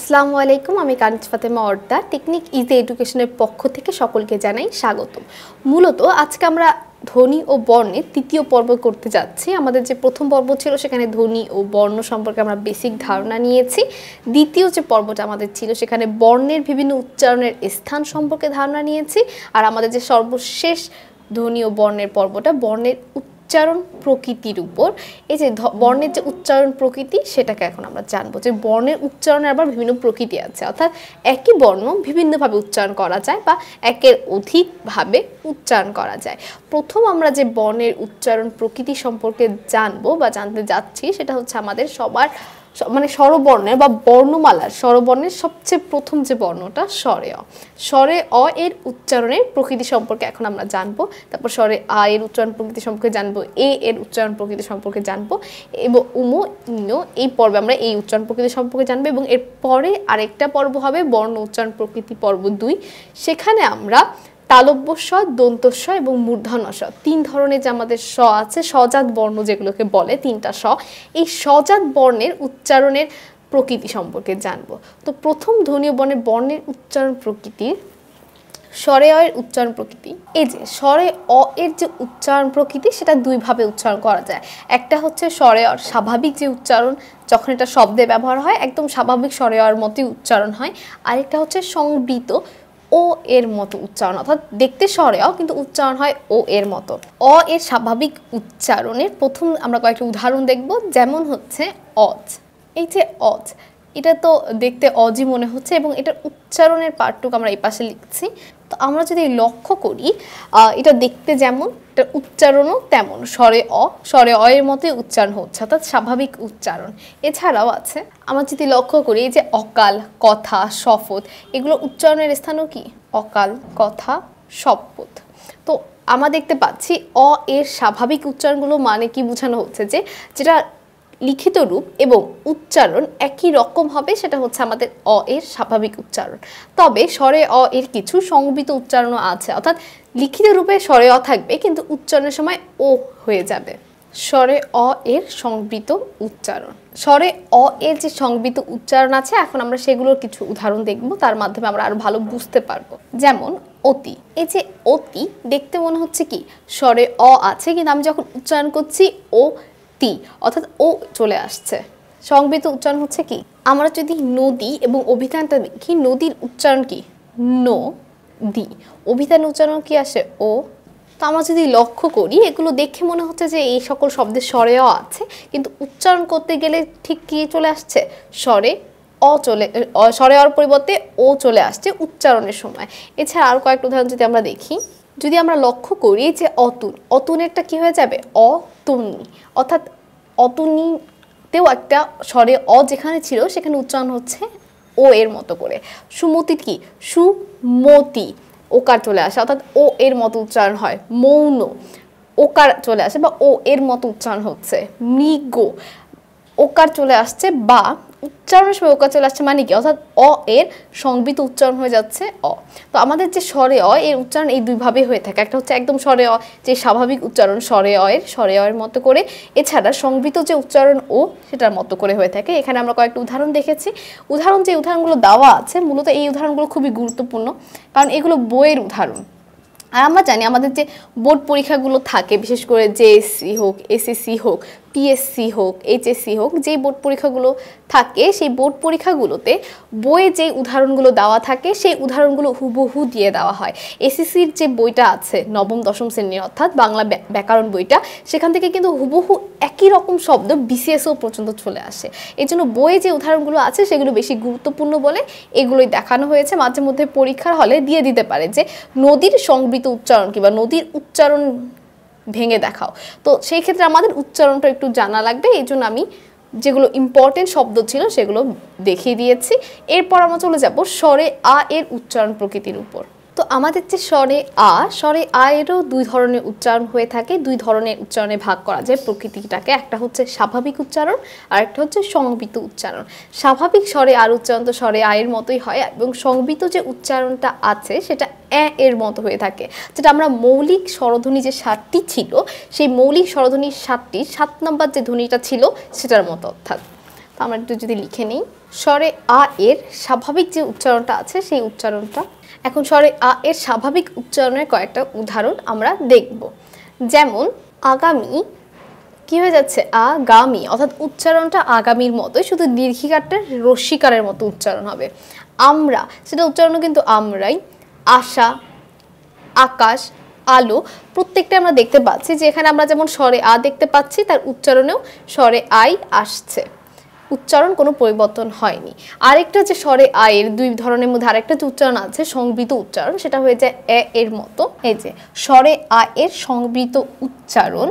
আসসালামু আলাইকুম, আমি কানিজ ফাতেমা অর্দা টেকনিক ইজি এডুকেশনের পক্ষ থেকে সকলকে জানাই স্বাগতম। মূলত আজকে আমরা ধ্বনি ও বর্ণের তৃতীয় পর্ব করতে যাচ্ছি। আমাদের যে প্রথম পর্ব ছিল সেখানে ধ্বনি ও বর্ণ সম্পর্কে আমরা বেসিক ধারণা নিয়েছি। দ্বিতীয় যে পর্বটা আমাদের ছিল সেখানে বর্ণের বিভিন্ন উচ্চারণের স্থান সম্পর্কে ধারণা নিয়েছি। আর আমাদের যে সর্বশেষ ধ্বনি ও বর্ণের পর্বটা বর্ণের উচ্চারণ প্রকৃতির উপর, এই যে বর্ণের যে উচ্চারণ প্রকৃতি সেটাকে এখন আমরা জানবো যে বর্ণের উচ্চারণের আবার বিভিন্ন প্রকৃতি আছে, অর্থাৎ একই বর্ণ বিভিন্নভাবে উচ্চারণ করা যায় বা একের অধিকভাবে উচ্চারণ করা যায়। প্রথম আমরা যে বর্ণের উচ্চারণ প্রকৃতি সম্পর্কে জানবো বা জানতে যাচ্ছি সেটা হচ্ছে আমাদের সবার স্বরবর্ণের বা বর্ণমালার স্বরবর্ণের সবচেয়ে প্রথম যে বর্ণটা স্বরে অ। স্বরে অ এর উচ্চারণের প্রকৃতি সম্পর্কে এখন আমরা জানবো। তারপর স্বরে আ এর উচ্চারণ প্রকৃতি সম্পর্কে জানবো, এ এর উচ্চারণ প্রকৃতি সম্পর্কে জানবো এবং উমো ইনো এই পর্বে আমরা এই উচ্চারণ প্রকৃতি সম্পর্কে জানবো। এবং এর পরে আরেকটা পর্ব হবে বর্ণ উচ্চারণ প্রকৃতি পর্ব 2। সেখানে আমরা তালব্য স, দন্ত স এবং মূর্ধন্য স, তিন ধরনের যে আমাদের স আছে, সজাত বর্ণ যেগুলোকে বলে, তিনটা স, এই সজাত বর্ণের উচ্চারণের প্রকৃতি সম্পর্কে জানবো। তো প্রথম ধ্বনি বর্ণের বর্ণের উচ্চারণ প্রকৃতির স্বরে অ এর উচ্চারণ প্রকৃতি। এই যে স্বরে অ এর যে উচ্চারণ প্রকৃতি সেটা দুইভাবে উচ্চারণ করা যায়। একটা হচ্ছে স্বরে অর স্বাভাবিক যে উচ্চারণ, যখন এটা শব্দে ব্যবহার হয় একদম স্বাভাবিক স্বরে অর মতোই উচ্চারণ হয়। আরেকটা হচ্ছে সংবৃত ও এর মতো উচ্চারণ, অর্থাৎ দেখতে স্বরে অ কিন্তু উচ্চারণ হয় ও এর মতো। অ এর স্বাভাবিক উচ্চারণের প্রথম আমরা কয়েকটি উদাহরণ দেখব, যেমন হচ্ছে অজ। এই যে অজ, এটা তো দেখতে অজি মনে হচ্ছে এবং এটার উচ্চারণের পার্টটুকু আমরা এই পাশে লিখছি। তো আমরা যদি লক্ষ্য করি এটা দেখতে যেমন, এটার উচ্চারণও তেমন, স্বরে অ এর মতোই উচ্চারণ হচ্ছে, অর্থাৎ স্বাভাবিক উচ্চারণ। এছাড়াও আছে আমরা যদি লক্ষ্য করি যে অকাল, কথা, শপথ, এগুলো উচ্চারণের স্থানও কি অকাল, কথা, শপথ। তো আমরা দেখতে পাচ্ছি অ এর স্বাভাবিক উচ্চারণগুলো মানে কি বোঝানো হচ্ছে যে যেটা লিখিত রূপ এবং উচ্চারণ একই রকম হবে, সেটা হচ্ছে আমাদের অ এর স্বাভাবিক উচ্চারণ। তবে স্বরে অ এর কিছু সংবৃত উচ্চারণও আছে, অর্থাৎ লিখিত রূপে স্বরে অ থাকবে কিন্তু উচ্চারণের সময় ও হয়ে যাবে। স্বরে অ এর সংবৃত উচ্চারণ, স্বরে অ এর যে সংবৃত উচ্চারণ আছে এখন আমরা সেগুলোর কিছু উদাহরণ দেখব, তার মাধ্যমে আমরা আরো ভালো বুঝতে পারবো। যেমন অতি। এই যে অতি দেখতে মনে হচ্ছে কি স্বরে অ আছে কিন্তু আমি যখন উচ্চারণ করছি ও তি, অর্থাৎ ও চলে আসছে। সংবৃত উচ্চারণ হচ্ছে কি, আমরা যদি নদী এবং অভিধানটা দেখি, নদীর উচ্চারণ কি নো দি, অভিধানের উচ্চারণ কি আসে ও। তো আমরা যদি লক্ষ্য করি এগুলো দেখে মনে হচ্ছে যে এই সকল শব্দের স্বরে অ আছে কিন্তু উচ্চারণ করতে গেলে ঠিক কি চলে আসছে স্বরে অ স্বরে অর পরিবর্তে ও চলে আসছে উচ্চারণের সময়। এছাড়া আরও কয়েকটা উদাহরণ যদি আমরা দেখি, যদি আমরা লক্ষ্য করি যে অতুন, অতুনেরটা কি হয়ে যাবে অতুনি, অর্থাৎ অতুনিতেও একটা স্বরে অ যেখানে ছিল সেখানে উচ্চারণ হচ্ছে ও এর মতো করে। সুমতির কি সুমতি, ওকার চলে আসে অর্থাৎ ও এর মতো উচ্চারণ হয়। মৌন, ওকার চলে আসে বা ও এর মতো উচ্চারণ হচ্ছে। মৃগ, ওকার চলে আসছে বা উচ্চারণের সময় ওকার চলে আসছে মানে কি, অর্থাৎ অ এর সংবৃত উচ্চারণ হয়ে যাচ্ছে অ। তো আমাদের যে স্বরে অ এর উচ্চারণ এই দুইভাবে হয়ে থাকে, একটা হচ্ছে একদম স্বরে অ যে স্বাভাবিক উচ্চারণ স্বরে অ এর মতো করে, এছাড়া সংবৃত যে উচ্চারণ ও সেটার মতো করে হয়ে থাকে। এখানে আমরা কয়েকটা উদাহরণ দেখেছি। যে উদাহরণগুলো দেওয়া আছে মূলত এই উদাহরণগুলো খুবই গুরুত্বপূর্ণ, কারণ এগুলো বইয়ের উদাহরণ। আর আমরা জানি আমাদের যে বোর্ড পরীক্ষাগুলো থাকে, বিশেষ করে জেএসসি হোক, এসএসসি হোক, পিএসসি হোক, এইচএসসি হোক, যেই বোর্ড পরীক্ষাগুলো থাকে সেই বোর্ড পরীক্ষাগুলোতে বইয়ে যে উদাহরণগুলো দেওয়া থাকে সেই উদাহরণগুলো হুবহু দিয়ে দেওয়া হয়। এসএসসির যে বইটা আছে নবম দশম শ্রেণীর, অর্থাৎ বাংলা ব্যাকরণ বইটা, সেখান থেকে কিন্তু হুবহু একই রকম শব্দ বিসিএসও পর্যন্ত চলে আসে। এই জন্য বইয়ে যে উদাহরণগুলো আছে সেগুলো বেশি গুরুত্বপূর্ণ বলে এগুলোই দেখানো হয়েছে। মাঝে মধ্যে পরীক্ষার হলে দিয়ে দিতে পারে যে নদীর সংবৃত উচ্চারণ কিংবা নদীর উচ্চারণ ভেঙে দেখাও। তো সেই ক্ষেত্রে আমাদের উচ্চারণটা একটু জানা লাগবে, এই জন্য আমি যেগুলো ইম্পর্টেন্ট শব্দ ছিল সেগুলো দেখিয়ে দিয়েছি। এরপর আমরা চলে যাব স্বরে আ এর উচ্চারণ প্রকৃতির উপর। তো আমাদের যে স্বরে আ এরও দুই ধরনের উচ্চারণ হয়ে থাকে, দুই ধরনের উচ্চারণে ভাগ করা যায় প্রকৃতিটাকে। একটা হচ্ছে স্বাভাবিক উচ্চারণ আর একটা হচ্ছে সংবৃত উচ্চারণ। স্বাভাবিক স্বরে আর উচ্চারণ তো স্বরে আ এর মতোই হয় এবং সংবৃত যে উচ্চারণটা আছে সেটা এর মতো হয়ে থাকে, যেটা আমরা মৌলিক স্বরধ্বনি যে 7টি ছিল সেই মৌলিক স্বরধ্বনির 7 নম্বর যে ধ্বনিটা ছিল সেটার মতো। অর্থাৎ তো আমরা একটু যদি লিখে নিই, স্বরে আ এর স্বাভাবিক যে উচ্চারণটা আছে সেই উচ্চারণটা। এখন স্বরে আ এর স্বাভাবিক উচ্চারণের কয়েকটা উদাহরণ আমরা দেখব। যেমন আগামী কি হয়ে যাচ্ছে, আগামী, অর্থাৎ উচ্চারণটা আগামীর মতোই, শুধু দীর্ঘিকারটা রস্যিকারের মতো উচ্চারণ হবে। আমরা, সেটা উচ্চারণও কিন্তু আমরাই। আশা, আকাশ, আলো, প্রত্যেকটা আমরা দেখতে পাচ্ছি যে এখানে আমরা যেমন স্বরে আ দেখতে পাচ্ছি, তার উচ্চারণেও স্বরে আই আসছে, উচ্চারণ কোনো পরিবর্তন হয়নি। আরেকটা যে স্বরে আ এর দুই ধরনের মধ্যে আরেকটা যে উচ্চারণ আছে সংবৃত উচ্চারণ, সেটা হয়ে যায় এ এর মতো। এই যে স্বরে আ এর সংবৃত উচ্চারণ,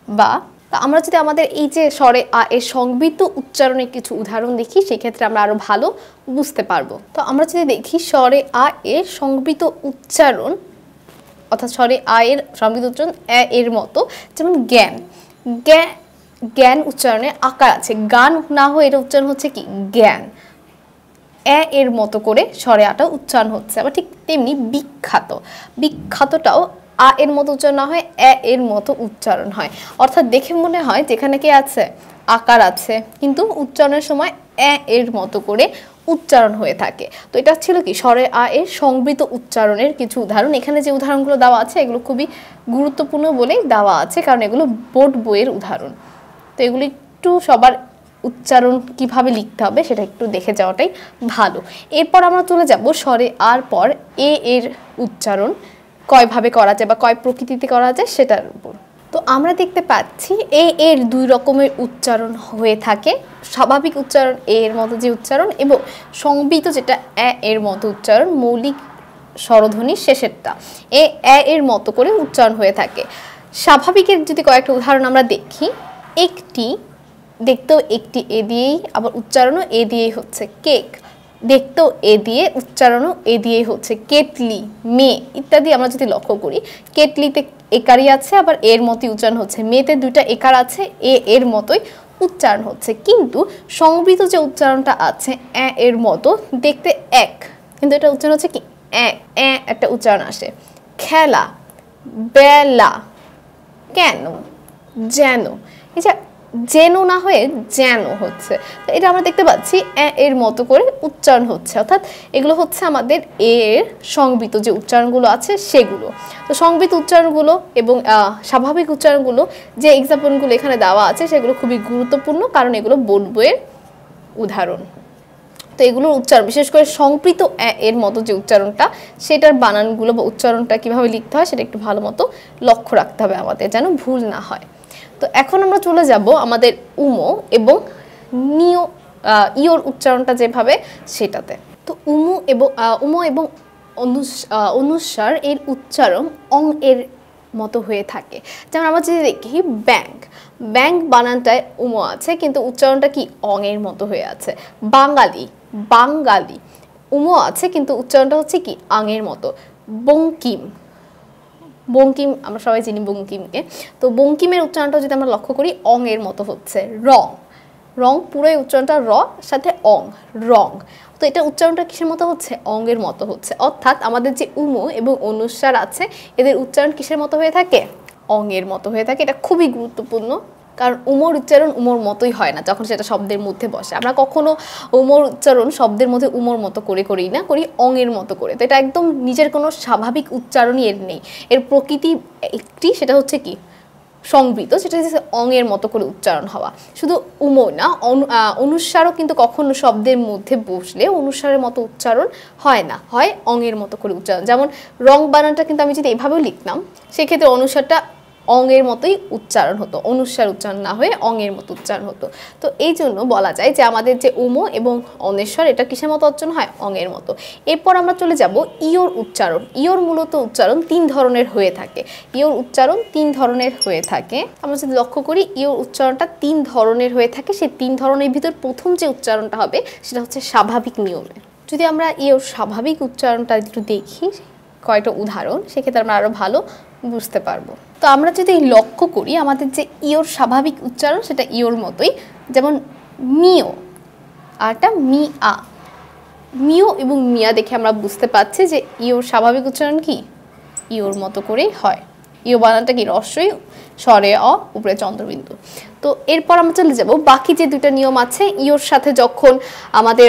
বা আমরা যদি আমাদের এই যে স্বরে আ এর সংবৃত উচ্চারণের কিছু উদাহরণ দেখি, সেক্ষেত্রে আমরা আরো ভালো বুঝতে পারবো। তো আমরা যদি দেখি স্বরে আ এর সংবৃত উচ্চারণ, অর্থাৎ স্বরে আ এর সংবৃত উচ্চারণ এ এর মতো, যেমন জ্ঞান, জ্ঞান উচ্চারণে আকার আছে, গান না হয়ে এর উচ্চারণ হচ্ছে কি জ্ঞান, এ এর মতো করে স্বরে আটা উচ্চারণ হচ্ছে। আবার ঠিক তেমনি বিখ্যাত, বিখ্যাতটাও আ এর মতো উচ্চারণ না হয় এ এর মতো উচ্চারণ হয়। অর্থাৎ দেখে মনে হয় যেখানে কি আছে আকার আছে, কিন্তু উচ্চারণের সময় এ এর মতো করে উচ্চারণ হয়ে থাকে। তো এটা ছিল কি স্বরে আ এর সংবৃত উচ্চারণের কিছু উদাহরণ। এখানে যে উদাহরণগুলো দেওয়া আছে এগুলো খুবই গুরুত্বপূর্ণ বলেই দেওয়া আছে, কারণ এগুলো বোর্ড বইয়ের উদাহরণ। তো এগুলি একটু সবার উচ্চারণ কিভাবে লিখতে হবে সেটা একটু দেখে যাওয়াটাই ভালো। এরপর আমরা চলে যাব স্বরে আর পর এ এর উচ্চারণ কয়ভাবে করা যায় বা কয় প্রকৃতিতে করা যায় সেটার উপর। তো আমরা দেখতে পাচ্ছি এ এর দুই রকমের উচ্চারণ হয়ে থাকে, স্বাভাবিক উচ্চারণ এ এর মতো যে উচ্চারণ, এবং সংবৃত যেটা এ এর মতো উচ্চারণ, মৌলিক স্বরধ্বনির শেষেরটা এ এর মতো করে উচ্চারণ হয়ে থাকে। স্বাভাবিকের যদি কয়েকটা উদাহরণ আমরা দেখি, একটি, দেখতেও একটি এ দিয়েই, আবার উচ্চারণও এ দিয়েই হচ্ছে। কেক, দেখতেও এ দিয়ে, উচ্চারণও এ দিয়েই হচ্ছে। কেটলি, মেয়ে ইত্যাদি আমরা যদি লক্ষ্য করি, কেটলিতে একারই আছে, আবার এর মতোই উচ্চারণ হচ্ছে। মেয়েতে দুইটা একার আছে, এ এর মতোই উচ্চারণ হচ্ছে। কিন্তু সংবৃত যে উচ্চারণটা আছে এ এর মতো, দেখতে এক, কিন্তু এটা উচ্চারণ হচ্ছে কি একটা উচ্চারণ আসে। খেলা, বেলা, কেন, যেন, এই যে যেন না হয়ে যেন হচ্ছে, তো এটা আমরা দেখতে পাচ্ছি এর মতো করে উচ্চারণ হচ্ছে। অর্থাৎ এগুলো হচ্ছে আমাদের এর সংবৃত যে উচ্চারণগুলো আছে সেগুলো। তো সংবৃত উচ্চারণগুলো এবং স্বাভাবিক উচ্চারণগুলো যে এক্সাম্পলগুলো এখানে দেওয়া আছে সেগুলো খুবই গুরুত্বপূর্ণ, কারণ এগুলো বোর্ড বইয়ের উদাহরণ। তো এগুলোর উচ্চারণ, বিশেষ করে সংবৃত এর মতো যে উচ্চারণটা, সেটার বানানগুলো বা উচ্চারণটা কিভাবে লিখতে হয় সেটা একটু ভালো মতো লক্ষ্য রাখতে হবে আমাদের, যেন ভুল না হয়। তো এখন আমরা চলে যাব আমাদের উমো এবং নিও ইওর উচ্চারণটা যেভাবে সেটাতে। তো উমো এবং অনুস্বার এর উচ্চারণ অং এর মতো হয়ে থাকে। যেমন আমরা যদি দেখি ব্যাংক, ব্যাংক বানানটায় উমো আছে, কিন্তু উচ্চারণটা কি অং এর মতো হয়ে আছে। বাঙালি, বাঙালি উমো আছে, কিন্তু উচ্চারণটা হচ্ছে কি আং এর মতো। বঙ্কিম, বঙ্কিম আমরা সবাই চিনি বঙ্কিমকে, তো বঙ্কিমের উচ্চারণটা যদি আমরা লক্ষ্য করি অং এর মতো হচ্ছে। রং, রং পুরোই উচ্চারণটা র সাথে অং, রং। তো এটা উচ্চারণটা কিসের মতো হচ্ছে, অঙ্গের মতো হচ্ছে। অর্থাৎ আমাদের যে উমো এবং অনুস্বার আছে এদের উচ্চারণ কিসের মতো হয়ে থাকে, অঙ্গের মতো হয়ে থাকে। এটা খুবই গুরুত্বপূর্ণ, কারণ উমোর উচ্চারণ উমোর মতোই হয় না যখন সেটা শব্দের মধ্যে বসে। আমরা কখনো উমোর উচ্চারণ শব্দের মধ্যে উমোর মতো করে করি না, করি অঙ্গের মতো করে। তো এটা একদম নিজের কোনো স্বাভাবিক উচ্চারণই এর নেই। এর প্রকৃতি একটি, সেটা হচ্ছে কি সংবৃত, সেটা হচ্ছে অঙ্গের মতো করে উচ্চারণ হওয়া। শুধু উমো না, অনুস্বারও কিন্তু কখনো শব্দের মধ্যে বসলে অনুস্বারের মতো উচ্চারণ হয় না, হয় অঙ্গের মতো করে উচ্চারণ। যেমন রং বানানটা কিন্তু আমি যদি এভাবেও লিখতাম, সেক্ষেত্রে অনুস্বারটা অঙ্গের মতোই উচ্চারণ হতো, অনুস্বার উচ্চারণ না হয়ে অঙ্গের মতো উচ্চারণ হতো। তো এই জন্য বলা যায় যে আমাদের যে উমো এবং অনেশ্বর এটা কিসের মতো উচ্চারণ হয়, অঙ্গের মতো। এরপর আমরা চলে যাব ইওর উচ্চারণ। ইওর মূলত উচ্চারণ 3 ধরনের হয়ে থাকে। ইওর উচ্চারণ 3 ধরনের হয়ে থাকে। আমরা যদি লক্ষ্য করি ইওর উচ্চারণটা 3 ধরনের হয়ে থাকে। সেই 3 ধরনের ভিতর প্রথম যে উচ্চারণটা হবে সেটা হচ্ছে স্বাভাবিক নিয়মে। যদি আমরা ইওর স্বাভাবিক উচ্চারণটা একটু দেখি, কয়েকটা উদাহরণ, সেক্ষেত্রে আমরা আরো ভালো বুঝতে পারবো। তো আমরা যদি লক্ষ্য করি আমাদের যে ইওর স্বাভাবিক উচ্চারণ সেটা ইওর মতোই, যেমন মিও আরটা মিয়া, মিও এবং মিয়া দেখে আমরা বুঝতে পারছি যে ইওর স্বাভাবিক উচ্চারণ কি ইওর মতো করেই হয়। ইও বানানটা কি রস্বই স্বরে অ, উপরে চন্দ্রবিন্দু। তো এরপর আমরা চলে যাব বাকি যে দুইটা নিয়ম আছে, ইওর সাথে যখন আমাদের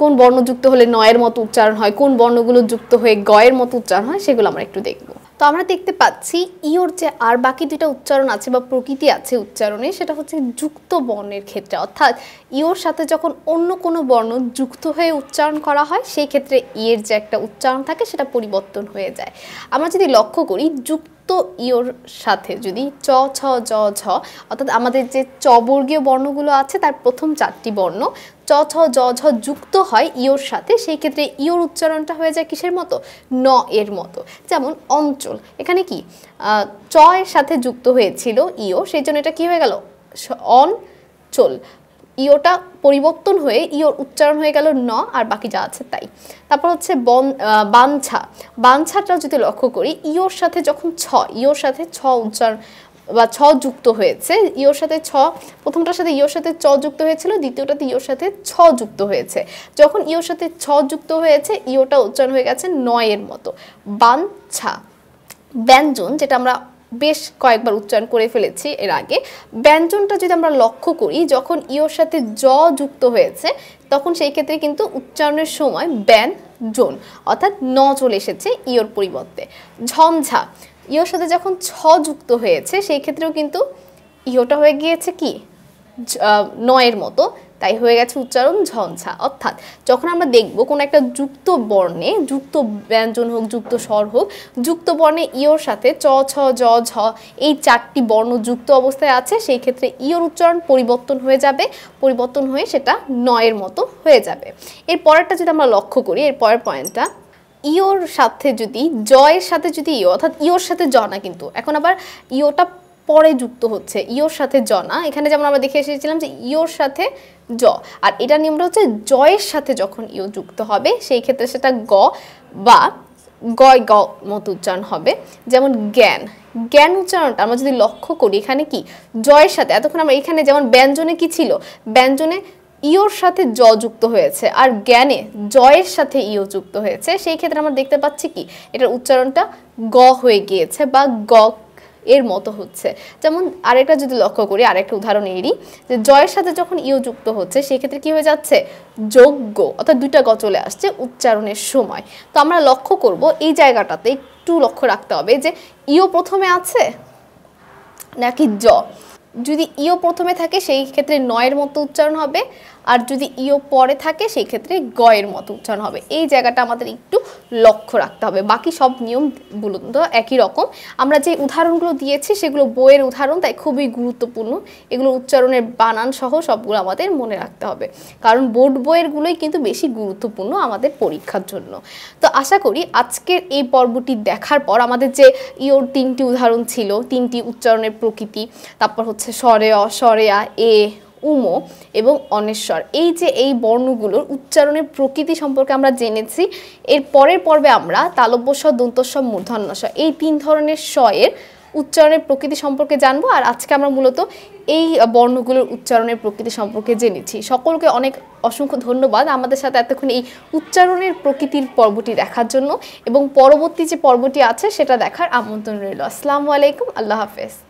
কোন বর্ণ যুক্ত হলে নয়ের মতো উচ্চারণ হয়, কোন বর্ণগুলো যুক্ত হয়ে গয়ের মতো উচ্চারণ হয়, সেগুলো আমরা একটু দেখব। তো আমরা দেখতে পাচ্ছি ইওর যে আর বাকি দুইটা উচ্চারণ আছে বা প্রকৃতি আছে উচ্চারণে, সেটা হচ্ছে যুক্ত বর্ণের ক্ষেত্রে, অর্থাৎ ইওর সাথে যখন অন্য কোনো বর্ণ যুক্ত হয়ে উচ্চারণ করা হয় সেই ক্ষেত্রে ইয়ের যে একটা উচ্চারণ থাকে সেটা পরিবর্তন হয়ে যায়। আমরা যদি লক্ষ্য করি যুক্ত ইওর সাথে যদি চ ছ জ ঝ, অর্থাৎ আমাদের যে চ বর্গীয় বর্ণগুলো আছে তার প্রথম 4টি বর্ণ চ ছ জ ঝ যুক্ত হয় ইওর সাথে, সেই ক্ষেত্রে ইওর উচ্চারণটা হয়ে যায় কিসের মতো? ন এর মতো। যেমন অঞ্চল, এখানে কি চ এর সাথে যুক্ত হয়েছিল ইও, সেই জন্য এটা কি হয়ে গেল? অঞ্চল। ইওটা পরিবর্তন হয়ে ইওর উচ্চারণ হয়ে গেল ন, আর বাকি যা আছে তাই। তারপর হচ্ছে বাঞ্ছা। বাঞ্ছাটা যদি লক্ষ্য করি ইওর সাথে যখন ইওর সাথে ছ উচ্চারণ বা ছ যুক্ত হয়েছে, ইওর সাথে ছ, প্রথমটার সাথে ইওর সাথে চ যুক্ত হয়েছিল, দ্বিতীয়টাতে ইওর সাথে ছ যুক্ত হয়েছে। যখন ইওর সাথে ছ যুক্ত হয়েছে ইওটা উচ্চারণ হয়ে গেছে নয়ের মতো। বাঞ্ছা। ব্যঞ্জন, যেটা আমরা বেশ কয়েকবার উচ্চারণ করে ফেলেছি এর আগে, ব্যঞ্জনটা যদি আমরা লক্ষ্য করি যখন ইওর সাথে জ যুক্ত হয়েছে তখন সেই ক্ষেত্রে কিন্তু উচ্চারণের সময় ব্যঞ্জন, অর্থাৎ ন চলে এসেছে ইওর পরিবর্তে। ঝঞ্ঝা, ইওর সাথে যখন ছ যুক্ত হয়েছে সেই ক্ষেত্রেও কিন্তু ইওটা হয়ে গিয়েছে কি নয়ের মতো, তাই হয়ে গেছে উচ্চারণ ঝঞ্ঝা। অর্থাৎ যখন আমরা দেখব কোন একটা যুক্ত বর্ণে, যুক্ত ব্যঞ্জন হোক, যুক্ত স্বর হোক, যুক্ত বর্ণে ইওর সাথে চ ছ জ ঝ এই 4টি বর্ণ যুক্ত অবস্থায় আছে, সেই ক্ষেত্রে ইওর উচ্চারণ পরিবর্তন হয়ে যাবে, পরিবর্তন হয়ে সেটা নয়ের মতো হয়ে যাবে। এর পরেরটা যদি আমরা লক্ষ্য করি, এর পরের পয়েন্টটা, ইওর সাথে যদি জয়ের সাথে যদি ইও, অর্থাৎ ইওর সাথে জ না, কিন্তু এখন আবার ইওটা পরে যুক্ত হচ্ছে, ইওর সাথে জ না। এখানে যেমন আমরা দেখে এসেছিলাম যে ইওর সাথে জ, আর এটা নিয়মটা হচ্ছে জয়ের সাথে যখন ইও যুক্ত হবে সেই ক্ষেত্রে সেটা গ বা গয় গ মতো উচ্চারণ হবে। যেমন জ্ঞান। জ্ঞান উচ্চারণটা আমরা যদি লক্ষ্য করি এখানে কি জয়ের সাথে, এতক্ষণ আমরা এখানে যেমন ব্যঞ্জনে কি ছিল, ব্যঞ্জনে ইওর সাথে জ যুক্ত হয়েছে, আর জ্ঞানে জয়ের সাথে ইও যুক্ত হয়েছে, সেই ক্ষেত্রে আমরা দেখতে পাচ্ছি কি এটার উচ্চারণটা গ হয়ে গিয়েছে বা গ এর মতো হচ্ছে। যেমন আরেকটা যদি লক্ষ্য করি, আরেকটা উদাহরণ এরই, যে জয়ের সাথে যখন ইও যুক্ত হচ্ছে সেই ক্ষেত্রে কি হয়ে যাচ্ছে? যোগ্য, অর্থাৎ দুইটা গ চলে আসছে উচ্চারণের সময়। তো আমরা লক্ষ্য করব এই জায়গাটাতে একটু লক্ষ্য রাখতে হবে যে ইও প্রথমে আছে নাকি জ। যদি ইও প্রথমে থাকে সেই ক্ষেত্রে নয়ের মতো উচ্চারণ হবে, আর যদি ইও পরে থাকে সেই ক্ষেত্রে গয়ের মতো উচ্চারণ হবে। এই জায়গাটা আমাদের একটু লক্ষ্য রাখতে হবে। বাকি সব নিয়মগুলো তো একই রকম। আমরা যে উদাহরণগুলো দিয়েছি সেগুলো বইয়ের উদাহরণ, তাই খুবই গুরুত্বপূর্ণ। এগুলো উচ্চারণের বানান সহ সবগুলো আমাদের মনে রাখতে হবে, কারণ বোর্ড বইয়েরগুলোই কিন্তু বেশি গুরুত্বপূর্ণ আমাদের পরীক্ষার জন্য। তো আশা করি আজকের এই পর্বটি দেখার পর আমাদের যে ইওর 3টি উদাহরণ ছিল, 3টি উচ্চারণের প্রকৃতি, তারপর হচ্ছে স্বরে অ, স্বরে আ, এ, উমো এবং অনেশ্বর, এই যে এই বর্ণগুলোর উচ্চারণের প্রকৃতি সম্পর্কে আমরা জেনেছি। এর পরের পর্বে আমরা তালব্য স, দন্ত স, মূর্ধন্য স, এই 3 ধরনের স এর উচ্চারণের প্রকৃতি সম্পর্কে জানবো। আর আজকে আমরা মূলত এই বর্ণগুলোর উচ্চারণের প্রকৃতি সম্পর্কে জেনেছি। সকলকে অনেক অসংখ্য ধন্যবাদ আমাদের সাথে এতক্ষণ এই উচ্চারণের প্রকৃতির পর্বটি দেখার জন্য, এবং পরবর্তী যে পর্বটি আছে সেটা দেখার আমন্ত্রণ রইল। আসসালামু আলাইকুম, আল্লাহ হাফেজ।